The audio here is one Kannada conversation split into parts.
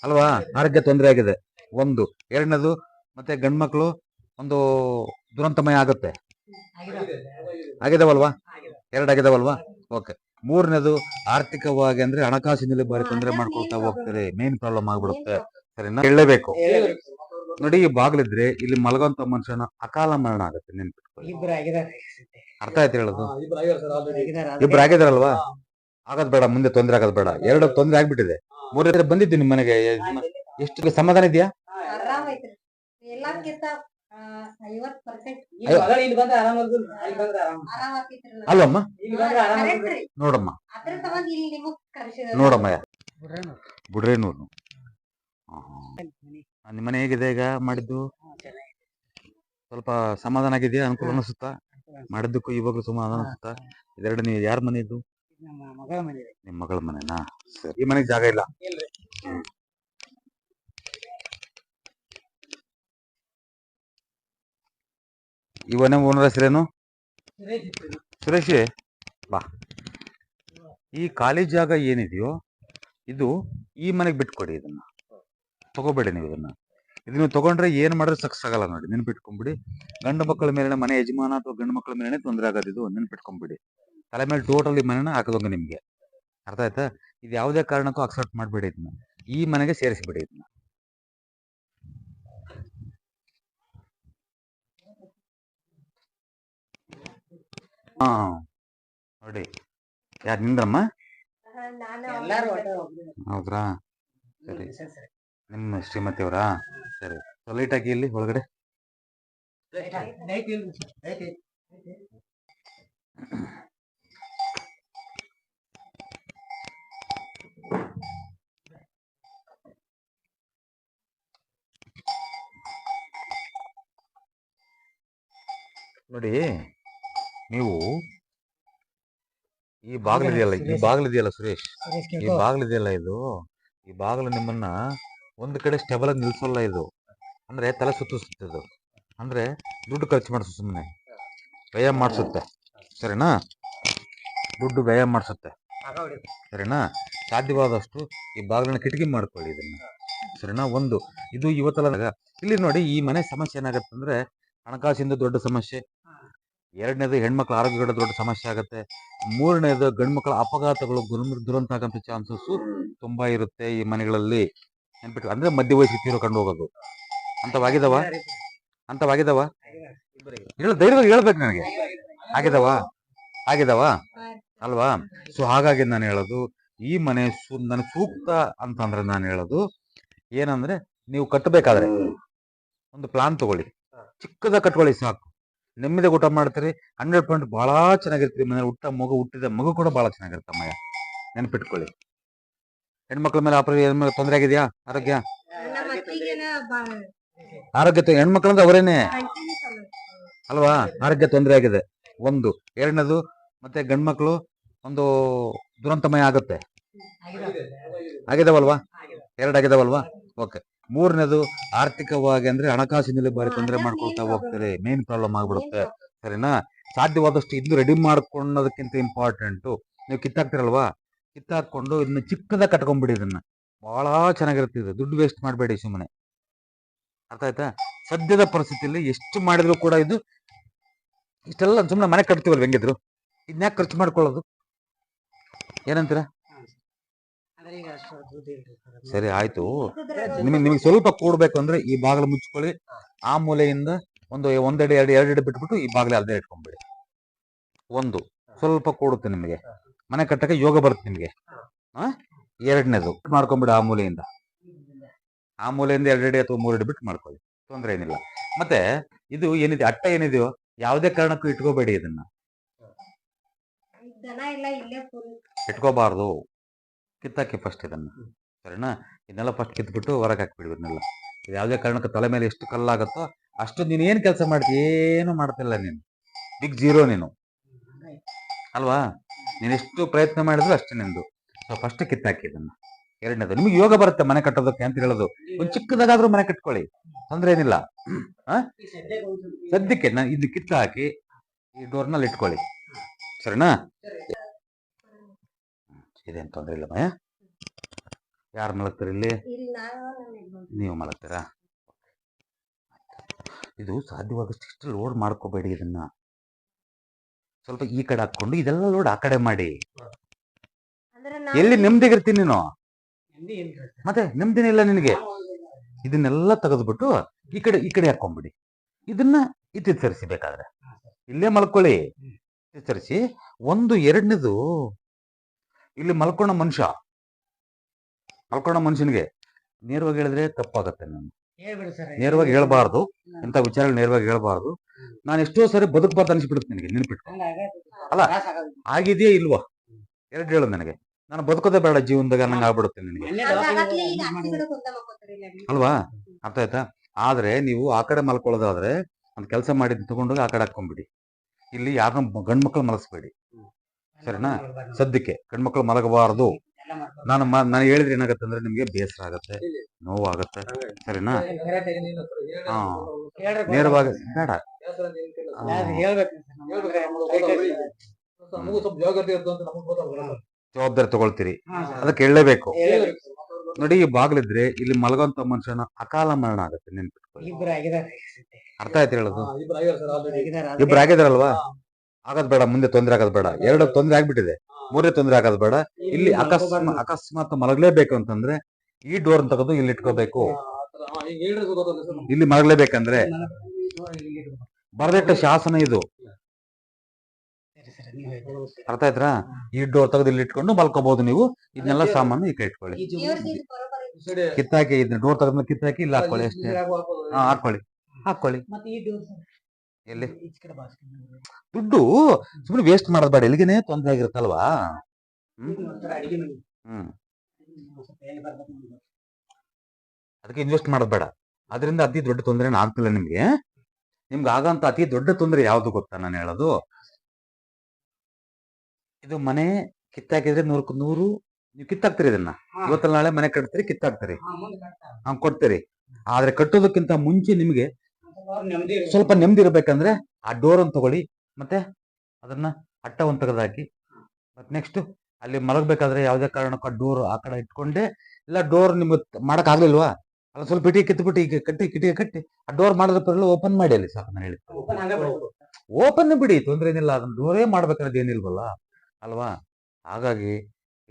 ಅಲ್ವಾ? ಆರೋಗ್ಯ ತೊಂದರೆ ಆಗಿದೆ ಒಂದು. ಎರಡನೇದು ಮತ್ತೆ ಗಂಡ್ಮಕ್ಳು ಒಂದು ದುರಂತಮಯ ಆಗುತ್ತೆ. ಆಗಿದಾವಲ್ವಾ? ಎರಡಾಗಿದಾವಲ್ವಾ? ಓಕೆ. ಮೂರನೇದು ಆರ್ಥಿಕವಾಗಿ ಅಂದ್ರೆ ಹಣಕಾಸಿನಲ್ಲಿ ಬಾರಿ ತೊಂದರೆ ಮಾಡ್ಕೊಳ್ತಾ ಹೋಗ್ತಾರೆ. ಮೇನ್ ಪ್ರಾಬ್ಲಮ್ ಆಗ್ಬಿಡುತ್ತೆ. ಸರಿನಾ? ಹೇಳಲೇಬೇಕು ನೋಡಿ. ಈ ಬಾಗ್ಲಿದ್ರೆ ಇಲ್ಲಿ ಮಲಗುವಂತ ಮನುಷ್ಯನ ಅಕಾಲ ಮರಣ ಆಗುತ್ತೆ. ನೆನ್ಪಿಟ್ಕೊಳ್ಳಿ. ಅರ್ಥ ಆಯ್ತು ಹೇಳೋದು? ಇಬ್ರು ಆಗಿದಾರಲ್ವಾ? ಆಗೋದ್ ಬೇಡ, ಮುಂದೆ ತೊಂದರೆ ಆಗೋದ್ ಬೇಡ. ಎರಡು ತೊಂದರೆ ಆಗ್ಬಿಟ್ಟಿದೆ. ಮೂರನೇ ಬಂದಿದ್ದು ನಿಮ್ ಮನೆಗೆ ಎಷ್ಟು ಸಮಾಧಾನ ಇದೆಯಾ? ಅಲ್ಲಮ್ಮ ನೋಡಮ್ಮ, ನೋಡಮ್ಮ ಬುಡ್ರೇನೂರು. ನಿಮ್ಮ ಮನೆ ಹೇಗಿದೆ ಈಗ ಮಾಡಿದ್ದು? ಸ್ವಲ್ಪ ಸಮಾಧಾನ ಆಗಿದೆಯಾ? ಅನುಕೂಲ ಅನಿಸುತ್ತಾ? ಮಾಡಿದ್ದಕ್ಕೂ ಇವಾಗಲೂ ಸಮಾಧಾನ ಅನಿಸುತ್ತಾ? ಇದೆರಡು ನೀವು ಯಾರ ಮನೆ ಇದ್ದು? ನಿಮ್ಮ ಮಗಳ ಮನೆನಾ? ಸರಿ. ಈ ಮನೆಗೆ ಜಾಗ ಇಲ್ಲ. ಇವನೇ ಓನರ್ ಹೆಸರೇನು? ಸುರೇಶ್ ಬಾ. ಈ ಖಾಲಿ ಜಾಗ ಏನಿದೆಯೋ ಇದು ಈ ಮನೆಗೆ ಬಿಟ್ಕೊಡಿ. ಇದನ್ನ ತಗೋಬೇಡಿ ನೀವು. ಇದನ್ನ ತಗೊಂಡ್ರೆ ಏನ್ ಮಾಡಿದ್ರೆ ಸಕ್ಸಸ್ ಆಗಲ್ಲ ನೋಡಿ. ನೆನ್ಪಿಟ್ಕೊಂಡ್ಬಿಡಿ. ಗಂಡು ಮಕ್ಕಳ ಮೇಲೆ ಮನೆ ಯಜಮಾನ ಅಥವಾ ಗಂಡು ಮಕ್ಕಳ ಮೇಲೆ ತೊಂದರೆ ಆಗೋದು ಇದು. ನೆನ್ಪಿಟ್ಕೊಂಡ್ಬಿಡಿ. ತಲೆ ಮೇಲೆ ಟೋಟಲ್ ಈ ಮನೆನ ಹಾಕೋದಂಗ ನಿಮ್ಗೆ. ಅರ್ಥ ಆಯ್ತಾ? ಇದು ಯಾವುದೇ ಕಾರಣಕ್ಕೂ ಅಕ್ಸೆಪ್ಟ್ ಮಾಡಬೇಡಿ. ಇದನ್ನ ಈ ಮನೆಗೆ ಸೇರಿಸ್ಬಿಡಿ. ಇದನ್ನ ನೋಡಿ. ಯಾರು ನಿಂದ್ರಮ್ಮ? ಹೌದ್ರಾ? ಸರಿ. ನಿಮ್ಮ ಶ್ರೀಮತಿ ಅವರಾ? ಸರಿ. ಲೈಟ್ ಹಾಕಿ ಇಲ್ಲಿ ಒಳಗಡೆ. ನೋಡಿ, ನೀವು ಈ ಬಾಗಿಲಿದೆಯಲ್ಲ ಸುರೇಶ್, ಈ ಬಾಗಿಲಿದೆಯಲ್ಲ ಇದು, ಈ ಬಾಗಿಲು ನಿಮ್ಮನ್ನ ಒಂದು ಕಡೆ ಸ್ಟೆಬಲ್ ಆಗಿ ನಿಲ್ಸಲ್ಲ. ಇದು ಅಂದ್ರೆ ತಲೆ ಸುತ್ತಿಸ್ತದು. ಅಂದ್ರೆ ದುಡ್ಡು ಖರ್ಚು ಮಾಡಿಸು, ಸುಮ್ಮನೆ ವ್ಯಯ ಮಾಡಿಸುತ್ತೆ. ಸರಿನಾ? ದುಡ್ಡು ವ್ಯಯ ಮಾಡಿಸುತ್ತೆ. ಸರಿನಾ? ಸಾಧ್ಯವಾದಷ್ಟು ಈ ಬಾಗಿಲನ್ನ ಕಿಟಕಿ ಮಾಡ್ಕೊಳ್ಳಿ ಇದನ್ನ. ಸರಿನಾ? ಒಂದು ಇದು ಇವತ್ತಲ್ಲ. ಇಲ್ಲಿ ನೋಡಿ, ಈ ಮನೆ ಸಮಸ್ಯೆ ಏನಾಗತ್ತೆ ಅಂದ್ರೆ ಹಣಕಾಸಿಂದ ದೊಡ್ಡ ಸಮಸ್ಯೆ. ಎರಡನೇದು ಹೆಣ್ಮಕ್ಳ ಆರೋಗ್ಯದ ದೊಡ್ಡ ಸಮಸ್ಯೆ ಆಗುತ್ತೆ. ಮೂರನೇದು ಗಂಡು ಮಕ್ಕಳ ಅಪಘಾತಗಳು ದುರಂತ ಆಗಂತ ಚಾನ್ಸಸ್ ತುಂಬಾ ಇರುತ್ತೆ ಈ ಮನೆಗಳಲ್ಲಿ. ನೆನ್ಪಿಟ್ಟು ಅಂದ್ರೆ ಮಧ್ಯ ವಯಸ್ಸಿಗೆ ತೀರೋ ಕಂಡು ಹೋಗೋದು ಅಂತವಾಗಿದಾವ. ಧೈರ್ಯವಾಗಿ ಹೇಳ್ಬೇಕು ನನಗೆ. ಆಗಿದಾವ ಅಲ್ವಾ? ಸೊ ಹಾಗಾಗಿ ನಾನು ಹೇಳೋದು, ಈ ಮನೆ ನನಗೆ ಸೂಕ್ತ ಅಂತಂದ್ರೆ ನಾನು ಹೇಳೋದು ಏನಂದ್ರೆ, ನೀವು ಕಟ್ಟಬೇಕಾದ್ರೆ ಒಂದು ಪ್ಲಾನ್ ತಗೊಳ್ಳಿ. ಚಿಕ್ಕದಾಗ ಕಟ್ಕೊಳ್ಳಿ ಸಾಕು. ನೆಮ್ಮದಿ ಊಟ ಮಾಡ್ತೀರಿ. 100% ಬಹಳ ಚೆನ್ನಾಗಿರ್ತೀರಿ. ಮನೆ ಹುಟ್ಟಿದ ಮಗು ಕೂಡ ಬಹಳ ಚೆನ್ನಾಗಿರ್ತಮ್ಮಯ್ಯ. ನೆನ್ಪಿಟ್ಕೊಳ್ಳಿ. ಹೆಣ್ಮಕ್ಳ ಮೇಲೆ ತೊಂದರೆ ಆಗಿದೆಯಾ? ಆರೋಗ್ಯ ಹೆಣ್ಮಕ್ಳು ಅಂದ್ರೆ ಅವರೇನೆ ಅಲ್ವಾ? ಆರೋಗ್ಯ ತೊಂದರೆ ಆಗಿದೆ ಒಂದು. ಎರಡನೇದು ಮತ್ತೆ ಗಂಡ್ಮಕ್ಳು ಒಂದು ದುರಂತಮಯ ಆಗುತ್ತೆ. ಆಗಿದಾವಲ್ವಾ? ಎರಡಾಗಿದಾವಲ್ವಾ? ಓಕೆ. ಮೂರನೇದು ಆರ್ಥಿಕವಾಗಿ ಅಂದ್ರೆ ಹಣಕಾಸಿನಲ್ಲಿ ಬಾರಿ ತೊಂದರೆ ಮಾಡ್ಕೊಳ್ತಾ ಹೋಗ್ತಾರೆ. ಮೇನ್ ಪ್ರಾಬ್ಲಮ್ ಆಗ್ಬಿಡುತ್ತೆ. ಸರಿನಾ? ಸಾಧ್ಯವಾದಷ್ಟು ಇನ್ನು ರೆಡಿ ಮಾಡ್ಕೊಳ್ಳೋದಕ್ಕಿಂತ ಇಂಪಾರ್ಟೆಂಟು ನೀವು ಕಿತ್ತಾಕ್ತಿರಲ್ವಾ, ಕಿತ್ತಾಕೊಂಡು ಇದನ್ನ ಚಿಕ್ಕದಾಗ ಕಟ್ಕೊಂಡ್ಬಿಡಿ. ಇದನ್ನ ಬಹಳ ಚೆನ್ನಾಗಿರುತ್ತೆ. ಇದು ದುಡ್ಡು ವೇಸ್ಟ್ ಮಾಡಬೇಡಿ ಸುಮ್ಮನೆ. ಅರ್ಥ ಆಯ್ತಾ? ಸದ್ಯದ ಪರಿಸ್ಥಿತಿಯಲ್ಲಿ ಎಷ್ಟು ಮಾಡಿದ್ರು ಕೂಡ ಇದು ಇಷ್ಟೆಲ್ಲ ಸುಮ್ಮನೆ ಮನೆ ಕಟ್ತೀವಲ್ವ ಹೆಂಗಿದ್ರು, ಇದನ್ಯಾಕೆ ಖರ್ಚು ಮಾಡ್ಕೊಳ್ಳೋದು? ಏನಂತೀರಾ? ಸರಿ ಆಯ್ತು. ನಿಮಗೆ ಸ್ವಲ್ಪ ಕೂಡ್ಬೇಕು ಅಂದ್ರೆ ಈ ಬಾಗಿಲು ಮುಚ್ಕೊಳ್ಳಿ. ಆ ಮೂಲೆಯಿಂದ ಒಂದೆಡೆ ಎರಡೆಡೆ ಬಿಟ್ಬಿಟ್ಟು ಈ ಬಾಗಿಲು ಅಲ್ಲದೆ ಇಟ್ಕೊಂಡ್ಬಿಡಿ. ಒಂದು ಸ್ವಲ್ಪ ಕೂಡುತ್ತೆ ನಿಮಗೆ. ಮನೆ ಕಟ್ಟಕ್ಕೆ ಯೋಗ ಬರುತ್ತೆ ನಿಮಗೆ. ಎರಡನೇದು ಮಾಡ್ಕೊಂಡ್ಬಿಡಿ. ಆ ಮೂಲೆಯಿಂದ ಎರಡೆಡೆ ಅಥವಾ ಮೂರೆಡೆ ಬಿಟ್ಟು ಮಾಡ್ಕೊಳ್ಳಿ. ತೊಂದರೆ ಏನಿಲ್ಲ. ಮತ್ತೆ ಇದು ಏನಿದೆ ಅಟ್ಟ ಏನಿದೆಯೋ ಯಾವುದೇ ಕಾರಣಕ್ಕೂ ಇಟ್ಕೋಬೇಡಿ. ಇದನ್ನ ಇಟ್ಕೋಬಾರ್ದು. ಕಿತ್ತಾಕಿ ಫಸ್ಟ್ ಇದನ್ನ. ಸರಿನಾ? ಇದನ್ನೆಲ್ಲ ಫಸ್ಟ್ ಕಿತ್ಬಿಟ್ಟು ಹೊರಗೆ ಹಾಕ್ಬಿಡಿ. ಇದನ್ನೆಲ್ಲ ಯಾವುದೇ ಕಾರಣಕ್ಕೂ ತಲೆ ಮೇಲೆ ಎಷ್ಟು ಕಲ್ಲಾಗತ್ತೋ ಅಷ್ಟು ನೀನು ಏನು ಕೆಲಸ ಮಾಡ್ತೀಯ? ಏನು ಮಾಡ್ತಿಲ್ಲ ನೀನು. ಬಿಗ್ ಜೀರೋ ನೀನು ಅಲ್ವಾ? ನೀನು ಎಷ್ಟು ಪ್ರಯತ್ನ ಮಾಡಿದ್ರು ಅಷ್ಟೇ ನಿಂದು. ಸೊ ಫಸ್ಟ್ ಕಿತ್ತಾಕಿ ಇದನ್ನ. ಎರಡನೇದು ನಿಮ್ಗೆ ಯೋಗ ಬರುತ್ತೆ ಮನೆ ಕಟ್ಟೋದಕ್ಕೆ ಅಂತ ಹೇಳೋದು. ಒಂದು ಚಿಕ್ಕದಾಗಾದ್ರೂ ಮನೆ ಕಟ್ಕೊಳ್ಳಿ, ತೊಂದರೆ ಏನಿಲ್ಲ. ಸದ್ಯಕ್ಕೆ ನಾನು ಇದನ್ನ ಕಿತ್ತು ಹಾಕಿ ಈ ಡೋರ್ನಲ್ಲಿ ಇಟ್ಕೊಳ್ಳಿ. ಸರಿನಾ? ಇದೇನು ತೊಂದರೆ ಇಲ್ಲ ಮಯ. ಯಾರು ಮಲಗ್ತಾರೆ ಇಲ್ಲಿ? ನೀವು ಮಲಗ್ತೀರಾ? ಇದು ಸಾಧ್ಯವಾದಷ್ಟು ಇಷ್ಟು ಲೋಡ್ ಮಾಡ್ಕೋಬೇಡಿ. ಇದನ್ನ ಸ್ವಲ್ಪ ಈ ಕಡೆ ಹಾಕೊಂಡು ಇದೆಲ್ಲ ಲೋಡ್ ಆ ಕಡೆ ಮಾಡಿ. ಎಲ್ಲಿ ನೆಮ್ಮದಿಗಿರ್ತೀನಿ ನೀನು? ಮತ್ತೆ ನೆಮ್ಮದಿನೇ ಇಲ್ಲ ನಿನಗೆ. ಇದನ್ನೆಲ್ಲ ತೆಗೆದ್ಬಿಟ್ಟು ಈ ಕಡೆ ಹಾಕೊಂಡ್ಬಿಡಿ. ಇದನ್ನ ಇತ್ತಿತ್ತರಿಸಿ, ಬೇಕಾದ್ರೆ ಇಲ್ಲೇ ಮಲ್ಕೊಳ್ಳಿ. ಇತ್ತಿತ್ತರಿಸಿ. ಒಂದು ಎರಡನೇದು, ಇಲ್ಲಿ ಮಲ್ಕೊಳ್ಳೋ ಮನುಷ್ಯನಿಗೆ ನೇರವಾಗಿ ಹೇಳಿದ್ರೆ ತಪ್ಪಾಗತ್ತೆ. ನಾನು ನೇರವಾಗಿ ಹೇಳ್ಬಾರ್ದು, ಇಂಥ ವಿಚಾರಗಳು ನೇರವಾಗಿ ಹೇಳ್ಬಾರ್ದು. ನಾನು ಎಷ್ಟೋ ಸರಿ ಬದುಕಬಾರ್ದು ಅನ್ಸ್ಬಿಡುತ್ತೆ ನಿನಗೆ. ನೆನ್ಪಿಟ್ಟು ಅಲ್ಲ, ಆಗಿದೆಯಾ ಇಲ್ವಾ? ಎರಡು ಹೇಳು ನನಗೆ. ನಾನು ಬದುಕೋದೇ ಬೇಡ ಜೀವನದಾಗ ನಂಗೆ ಆಗ್ಬಿಡುತ್ತೆ ನಿನಗೆ, ಅಲ್ವಾ? ಅರ್ಥ ಆಯ್ತಾ? ಆದ್ರೆ ನೀವು ಆ ಕಡೆ ಮಲ್ಕೊಳ್ಳೋದಾದ್ರೆ ಒಂದು ಕೆಲಸ ಮಾಡಿ ತಗೊಂಡೋಗಿ ಆ ಕಡೆ ಹಾಕೊಂಡ್ಬಿಡಿ. ಇಲ್ಲಿ ಯಾರನ್ನ ಗಂಡ್ಮಕ್ಳು ಮಲಗಿಸ್ಬೇಡಿ, ಸರಿನಾ? ಸದ್ಯಕ್ಕೆ ಗಂಡ್ಮಕ್ಳು ಮಲಗಬಾರ್ದು. ನಾನು ಹೇಳಿದ್ರೆ ಏನಾಗತ್ತೆ ಅಂದ್ರೆ ನಿಮ್ಗೆ ಬೇಸರ ಆಗತ್ತೆ, ನೋವಾಗತ್ತೆ, ಸರಿನಾ? ಹಾ, ನೇರವಾಗಿ ಬೇಡ. ಜವಾಬ್ದಾರಿ ತಗೊಳ್ತೀರಿ, ಅದಕ್ಕೆ ಹೇಳಲೇಬೇಕು. ನೋಡಿ, ಈ ಬಾಗ್ಲಿದ್ರೆ ಇಲ್ಲಿ ಮಲಗುವಂತ ಮನುಷ್ಯನ ಅಕಾಲ ಮರಣ ಆಗತ್ತೆ, ನೆನ್ಪಿಟ್ಕೊಳ್ಳಿ. ಅರ್ಥ ಆಯ್ತು ಹೇಳೋದು? ಇಬ್ರು ಆಗಿದಾರಲ್ವಾ? ಆಗೋದ್ ಬೇಡ, ಮುಂದೆ ತೊಂದರೆ ಆಗೋದ್ ಬೇಡ. ಎರಡು ತೊಂದರೆ ಆಗ್ಬಿಟ್ಟಿದೆ, ಮೂರನೇ ತೊಂದರೆ ಆಗೋದ್ ಬೇಡ. ಇಲ್ಲಿ ಅಕಸ್ಮಾತ್ ಮಲಗಲೇಬೇಕು ಅಂತಂದ್ರೆ ಈ ಡೋರ್ ತೆಗೆದು ಇಲ್ಲಿ ಇಟ್ಕೋಬೇಕು. ಇಲ್ಲಿ ಮಲಗಲೇಬೇಕಂದ್ರೆ ಬರದಿಟ್ಟ ಶಾಸನ ಇದು. ಅರ್ಥ ಆಯ್ತಾ? ಈ ಡೋರ್ ತೆಗೆದು ಇಲ್ಲಿ ಇಟ್ಕೊಂಡು ಮಲ್ಕೋಬಹುದು ನೀವು. ಇದನ್ನೆಲ್ಲ ಸಾಮಾನು ಈ ಕೈ ಇಟ್ಕೊಳ್ಳಿ. ಕಿತ್ತಾಕಿ, ಇದನ್ನ ಡೋರ್ ತೆಗೆದ ಕಿತ್ತಾಕಿ ಇಲ್ಲಿ ಹಾಕೊಳ್ಳಿ ಅಷ್ಟೇ. ಹಾಕೊಳ್ಳಿ. ಎಲ್ಲಿ ದುಡ್ಡು ಸುಮ್ಮನೆ ವೇಸ್ಟ್ ಮಾಡೋದ್ ಬೇಡ. ಎಲ್ಲಿಗೇನೆ ತೊಂದರೆ ಆಗಿರುತ್ತಲ್ವಾ? ಅದಕ್ಕೆ ಇನ್ವೆಸ್ಟ್ ಮಾಡೋದ್ ಬೇಡ. ಅದರಿಂದ ಅತಿ ದೊಡ್ಡ ತೊಂದರೆ ಆಗ್ತಿಲ್ಲ ನಿಮ್ಗೆ. ಆಗಂತ ಅತಿ ದೊಡ್ಡ ತೊಂದರೆ ಯಾವ್ದು ಗೊತ್ತಾ ನಾನು ಹೇಳೋದು? ಇದು ಮನೆ ಕಿತ್ತಾಕಿದ್ರೆ 100ಕ್ಕೆ 100 ನೀವು ಕಿತ್ತಾಕ್ತೀರಿ. ಇದನ್ನ ಇವತ್ತಲ್ಲ ನಾಳೆ ಮನೆ ಕಟ್ತೀರಿ, ಕಿತ್ತಾಕ್ತೀರಿ, ಕೊಡ್ತೀರಿ. ಆದ್ರೆ ಕಟ್ಟೋದಕ್ಕಿಂತ ಮುಂಚೆ ನಿಮ್ಗೆ ಸ್ವಲ್ಪ ನೆಮ್ಮದಿ ಇರ್ಬೇಕಂದ್ರೆ ಆ ಡೋರ್ ಅನ್ನು ತಗೊಳ್ಳಿ, ಮತ್ತೆ ಅದನ್ನ ಅಟ್ಟ ಒಂದು ತೆಗೆದಾಕಿ. ಮತ್ತೆ ನೆಕ್ಸ್ಟ್ ಅಲ್ಲಿ ಮಲಗಬೇಕಾದ್ರೆ ಯಾವುದೇ ಕಾರಣಕ್ಕೂ ಡೋರ್ ಆ ಕಡೆ ಇಟ್ಕೊಂಡೆ. ಇಲ್ಲ ಡೋರ್ ನಿಮ್ಗೆ ಮಾಡಕ್ ಆಗ್ಲಿಲ್ವಾ? ಅಲ್ಲ, ಸ್ವಲ್ಪ ಇಟಿ ಕಿತ್ಬಿಟ್ಟು ಈಗ ಕಿಟಿಗೆ ಕಟ್ಟಿ ಆ ಡೋರ್ ಮಾಡಿದ್ರೆ ಪರಲ್ಲ ಓಪನ್ ಮಾಡಿ ಅಲ್ಲಿ ಸಾಕು. ನಾನು ಹೇಳಿ ಓಪನ್ ಬಿಡಿ, ತೊಂದ್ರೆ ಏನಿಲ್ಲ. ಅದನ್ನ ಡೋರೇ ಮಾಡ್ಬೇಕಾದ್ರೆ ಏನಿಲ್ವಲ್ಲ, ಅಲ್ವಾ? ಹಾಗಾಗಿ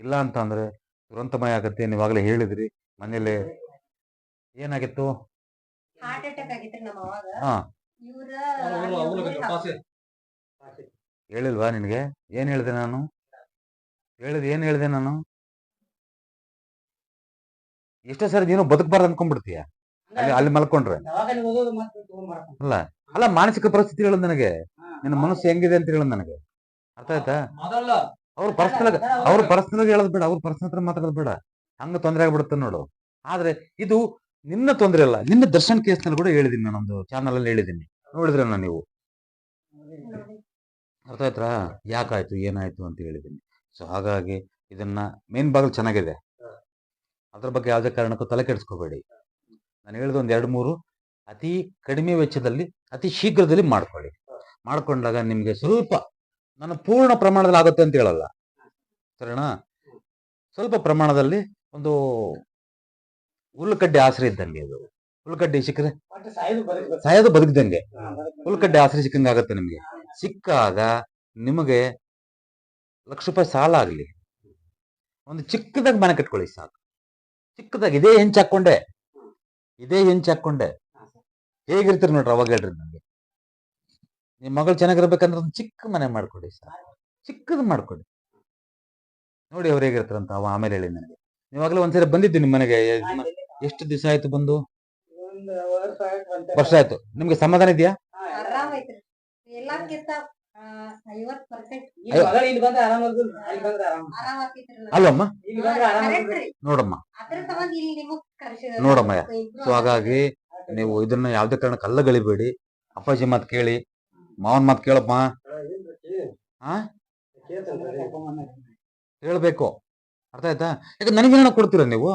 ಇಲ್ಲ ಅಂತ ಅಂದ್ರೆ ದುರಂತಮಯ ಆಗತ್ತೆ. ನೀವಾಗಲೇ ಹೇಳಿದ್ರಿ ಮನೇಲಿ ಏನಾಗಿತ್ತು? ಹಾ, ಹೇಳಿಲ್ವಾ ನಿನ್ಗೆ? ಏನ್ ಹೇಳಿದೆ ನಾನು? ಏನ್ ಹೇಳಿದೆ ನಾನು? ಎಷ್ಟೋ ಸರಿ ನೀನು ಬದುಕಬಾರ್ದು ಅನ್ಕೊಂಡ್ಬಿಡ್ತೀಯ ಅಲ್ಲಿ ಮಲ್ಕೊಂಡ್ರೆ. ಅಲ್ಲ, ಮಾನಸಿಕ ಪರಿಸ್ಥಿತಿ ಹೇಳೋದು ನನಗೆ. ನಿನ್ನ ಮನಸ್ಸು ಹೆಂಗಿದೆ ಅಂತ ಹೇಳೋದು ನನಗೆ. ಅರ್ಥ ಆಯ್ತಾ? ಅವ್ರು ಪರ್ಸನಲ್ ಹೇಳೋದ್ ಬೇಡ, ಅವ್ರ ಪರ್ಸನಲ್ ಹತ್ರ ಮಾತಾಡೋದ್ ಬೇಡ. ಹಂಗ ತೊಂದರೆ ಆಗ್ಬಿಡುತ್ತೆ ನೋಡು. ಆದ್ರೆ ಇದು ನಿನ್ನ ತೊಂದರೆ ಅಲ್ಲ. ನಿನ್ನ ದರ್ಶನ್ ಕೇಸ್ ನಲ್ಲಿ ಕೂಡ ಹೇಳಿದೀನಿ, ನಾನೊಂದು ಚಾನಲ್ ಅಲ್ಲಿ ಹೇಳಿದೀನಿ, ನೋಡಿದ್ರಲ್ಲ ನೀವು? ಅರ್ಥ ಆಯ್ತಾ? ಯಾಕಾಯ್ತು, ಏನಾಯ್ತು ಅಂತ ಹೇಳಿದೀನಿ. ಸೊ ಹಾಗಾಗಿ ಇದನ್ನ ಮೇನ್ ಬಾಗಿಲು ಚೆನ್ನಾಗಿದೆ, ಅದ್ರ ಬಗ್ಗೆ ಯಾವುದೇ ಕಾರಣಕ್ಕೂ ತಲೆ ಕೆಡಿಸ್ಕೋಬೇಡಿ. ನಾನು ಹೇಳಿದ ಒಂದ್ 2-3 ಅತಿ ಕಡಿಮೆ ವೆಚ್ಚದಲ್ಲಿ ಅತಿ ಶೀಘ್ರದಲ್ಲಿ ಮಾಡ್ಕೊಳ್ಳಿ. ಮಾಡ್ಕೊಂಡಾಗ ನಿಮ್ಗೆ ಸ್ವಲ್ಪ, ನಾನು ಪೂರ್ಣ ಪ್ರಮಾಣದಲ್ಲಿ ಆಗುತ್ತೆ ಅಂತ ಹೇಳಲ್ಲ, ಸರಿನಾ? ಸ್ವಲ್ಪ ಪ್ರಮಾಣದಲ್ಲಿ ಒಂದು ಹುಲ್ಲುಕಡ್ಡೆ ಆಸರೆ ಇದ್ದಂಗೆ. ಇದು ಹುಲ್ಲುಕಡ್ಡೆ ಸಿಕ್ಕರೆ ಸಾಯೋದು ಬದುಕಿದಂಗೆ. ಹುಲ್ಲುಕಡ್ಡೆ ಆಸರೆ ಸಿಕ್ಕಂಗೆ ಆಗುತ್ತೆ ನಿಮ್ಗೆ. ಸಿಕ್ಕಾಗ ನಿಮಗೆ ₹1,00,000 ಸಾಲ ಆಗ್ಲಿ, ಒಂದು ಚಿಕ್ಕದಾಗಿ ಮನೆ ಕಟ್ಕೊಳ್ಳಿ ಸಾಕು. ಚಿಕ್ಕದಾಗಿ ಇದೇ ಹೆಂಚ್ ಹಾಕೊಂಡೆ ಹೇಗಿರ್ತೀರಿ ನೋಡ್ರಿ. ಅವಾಗ ಹೇಳ್ರಿ ನನಗೆ, ನಿಮ್ ಮಗಳು ಚೆನ್ನಾಗಿರ್ಬೇಕಂದ್ರೆ ಒಂದು ಚಿಕ್ಕ ಮನೆ ಮಾಡ್ಕೊಡಿ ಸಾಕು. ಚಿಕ್ಕದು ಮಾಡ್ಕೊಡಿ, ನೋಡಿ ಅವ್ರು ಹೇಗಿರ್ತಾರಂತ. ಆಮೇಲೆ ಹೇಳಿ ನನಗೆ. ನೀವಾಗಲೇ ಒಂದ್ಸರಿ ಬಂದಿದ್ದು ನಿಮ್ಮ ಮನೆಗೆ. ಎಷ್ಟು ದಿವಸ ಆಯ್ತು ಬಂದು? ವರ್ಷ ಆಯ್ತು. ನಿಮ್ಗೆ ಸಮಾಧಾನ ಇದೆಯಾ? ಅಲ್ಲಮ್ಮ, ನೋಡಮ್ಮ. ಸೊ ಹಾಗಾಗಿ ನೀವು ಇದನ್ನ ಯಾವ್ದೇ ಕಾರಣಕ್ಕೆ ಕಲ್ಲಗಳಿಬೇಡಿ. ಅಪ್ಪಾಜಿ ಮಾತು ಕೇಳಿ, ಮಾವನ್ ಮಾತು ಕೇಳಪ್ಪ. ಹೇಳ್ಬೇಕು, ಅರ್ಥ ಆಯ್ತಾ? ಯಾಕಂದ್ರೆ ನನಗೇನ ಕೊಡ್ತೀರ ನೀವು?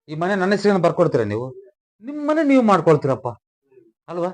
ಈ ಮನೆ ನನ್ನ ಹೆಸರಿನ ಬರ್ಕೊಡ್ತೀರ ನೀವು? ನಿಮ್ಮ ಮನೆ ನೀವು ಮಾಡ್ಕೊಳ್ತೀರಪ್ಪ, ಅಲ್ವಾ?